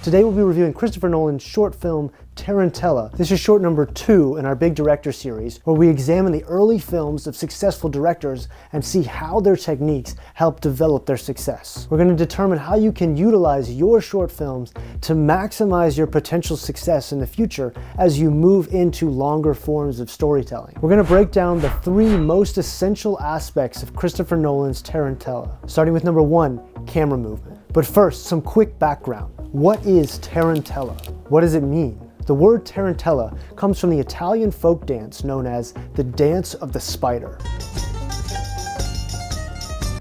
Today we'll be reviewing Christopher Nolan's short film, Tarantella. This is short number 2 in our Big Director series, where we examine the early films of successful directors and see how their techniques help develop their success. We're going to determine how you can utilize your short films to maximize your potential success in the future as you move into longer forms of storytelling. We're going to break down the 3 most essential aspects of Christopher Nolan's Tarantella, starting with number 1, camera movement. But first, some quick background. What is Tarantella? What does it mean? The word Tarantella comes from the Italian folk dance known as the Dance of the Spider.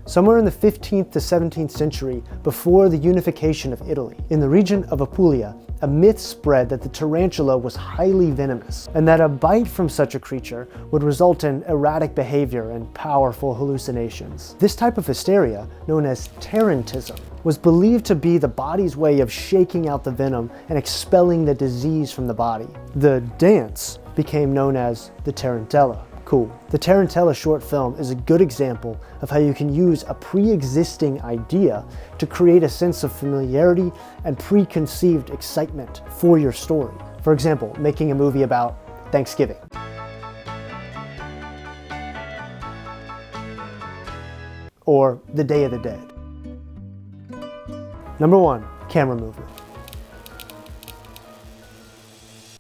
Somewhere in the 15th to 17th century, before the unification of Italy, in the region of Apulia, a myth spread that the tarantula was highly venomous, and that a bite from such a creature would result in erratic behavior and powerful hallucinations. This type of hysteria, known as tarantism, was believed to be the body's way of shaking out the venom and expelling the disease from the body. The dance became known as the Tarantella. Cool. The Tarantella short film is a good example of how you can use a pre-existing idea to create a sense of familiarity and preconceived excitement for your story. For example, making a movie about Thanksgiving. Or the Day of the Dead. Number 1, camera movement.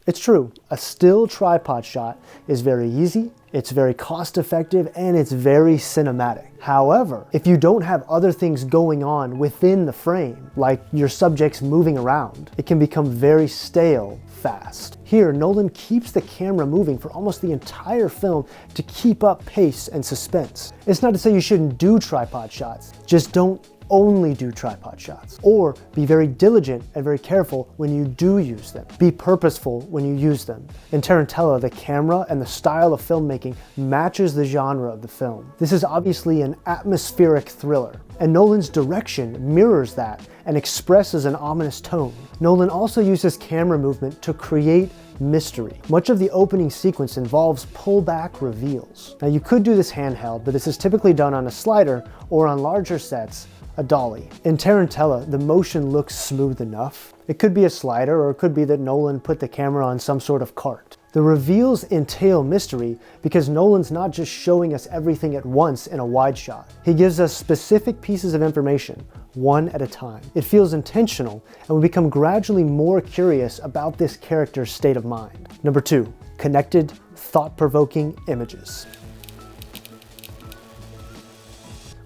It's true, a still tripod shot is very easy, it's very cost-effective, and it's very cinematic. However, if you don't have other things going on within the frame, like your subjects moving around, it can become very stale fast. Here, Nolan keeps the camera moving for almost the entire film to keep up pace and suspense. It's not to say you shouldn't do tripod shots, just don't only do tripod shots. Or be very diligent and very careful when you do use them. Be purposeful when you use them. In Tarantella, the camera and the style of filmmaking matches the genre of the film. This is obviously an atmospheric thriller, and Nolan's direction mirrors that and expresses an ominous tone. Nolan also uses camera movement to create mystery. Much of the opening sequence involves pullback reveals. Now you could do this handheld, but this is typically done on a slider or on larger sets, a dolly. In Tarantella, the motion looks smooth enough. It could be a slider, or it could be that Nolan put the camera on some sort of cart. The reveals entail mystery because Nolan's not just showing us everything at once in a wide shot. He gives us specific pieces of information, one at a time. It feels intentional, and we become gradually more curious about this character's state of mind. Number 2, connected, thought-provoking images.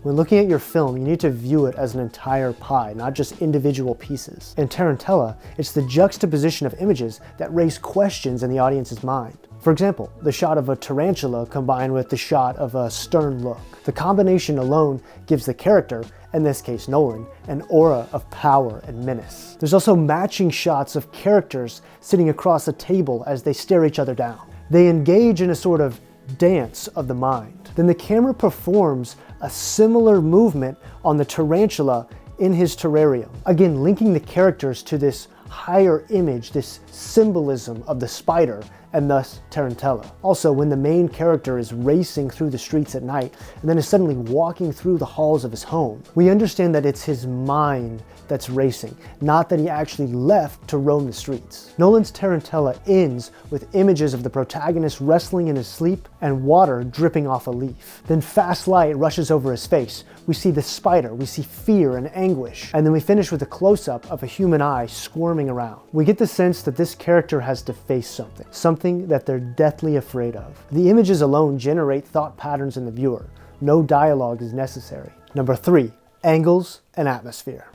When looking at your film, you need to view it as an entire pie, not just individual pieces. In Tarantella, it's the juxtaposition of images that raise questions in the audience's mind. For example, the shot of a tarantula combined with the shot of a stern look. The combination alone gives the character, in this case Nolan, an aura of power and menace. There's also matching shots of characters sitting across a table as they stare each other down. They engage in a sort of dance of the mind. Then the camera performs a similar movement on the tarantula in his terrarium. Again, linking the characters to this higher image, this symbolism of the spider, and thus Tarantella. Also, when the main character is racing through the streets at night and then is suddenly walking through the halls of his home, we understand that it's his mind that's racing, not that he actually left to roam the streets. Nolan's Tarantella ends with images of the protagonist wrestling in his sleep and water dripping off a leaf. Then fast light rushes over his face. We see the spider, we see fear and anguish, and then we finish with a close-up of a human eye squirming around. We get the sense that this character has to face something that they're deathly afraid of. The images alone generate thought patterns in the viewer. No dialogue is necessary. Number 3, angles and atmosphere.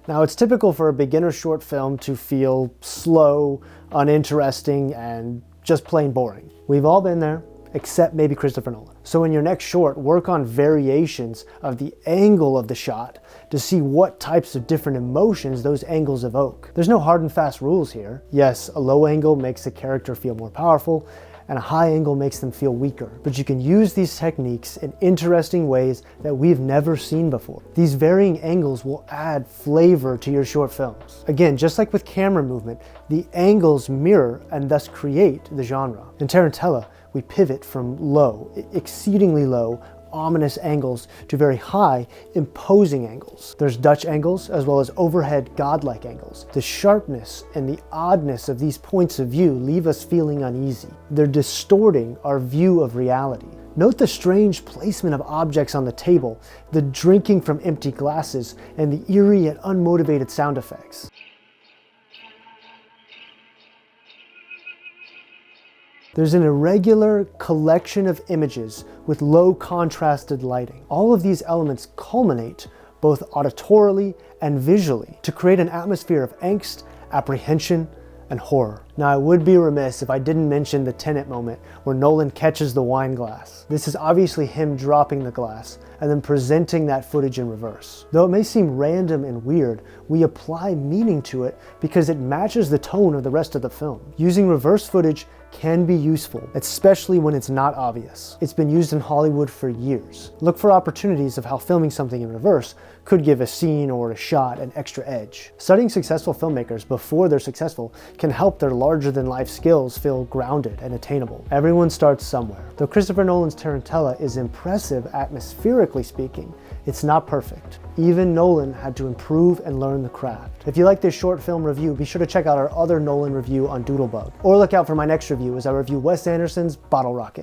Now, it's typical for a beginner short film to feel slow, uninteresting, and just plain boring. We've all been there, except maybe Christopher Nolan. So in your next short, work on variations of the angle of the shot to see what types of different emotions those angles evoke. There's no hard and fast rules here. Yes, a low angle makes a character feel more powerful, and a high angle makes them feel weaker. But you can use these techniques in interesting ways that we've never seen before. These varying angles will add flavor to your short films. Again, just like with camera movement, the angles mirror and thus create the genre. In Tarantella, we pivot from low, exceedingly low, ominous angles to very high, imposing angles. There's Dutch angles as well as overhead godlike angles. The sharpness and the oddness of these points of view leave us feeling uneasy. They're distorting our view of reality. Note the strange placement of objects on the table, the drinking from empty glasses, and the eerie yet unmotivated sound effects. There's an irregular collection of images with low contrasted lighting. All of these elements culminate both auditorily and visually to create an atmosphere of angst, apprehension, and horror. Now, I would be remiss if I didn't mention the Tenet moment where Nolan catches the wine glass. This is obviously him dropping the glass and then presenting that footage in reverse. Though it may seem random and weird, we apply meaning to it because it matches the tone of the rest of the film. Using reverse footage can be useful, especially when it's not obvious. It's been used in Hollywood for years. Look for opportunities of how filming something in reverse could give a scene or a shot an extra edge. Studying successful filmmakers before they're successful can help their larger-than-life skills feel grounded and attainable. Everyone starts somewhere. Though Christopher Nolan's Tarantella is impressive atmospherically speaking, it's not perfect. Even Nolan had to improve and learn the craft. If you like this short film review, be sure to check out our other Nolan review on Doodlebug, or look out for my next review as I review Wes Anderson's Bottle Rocket.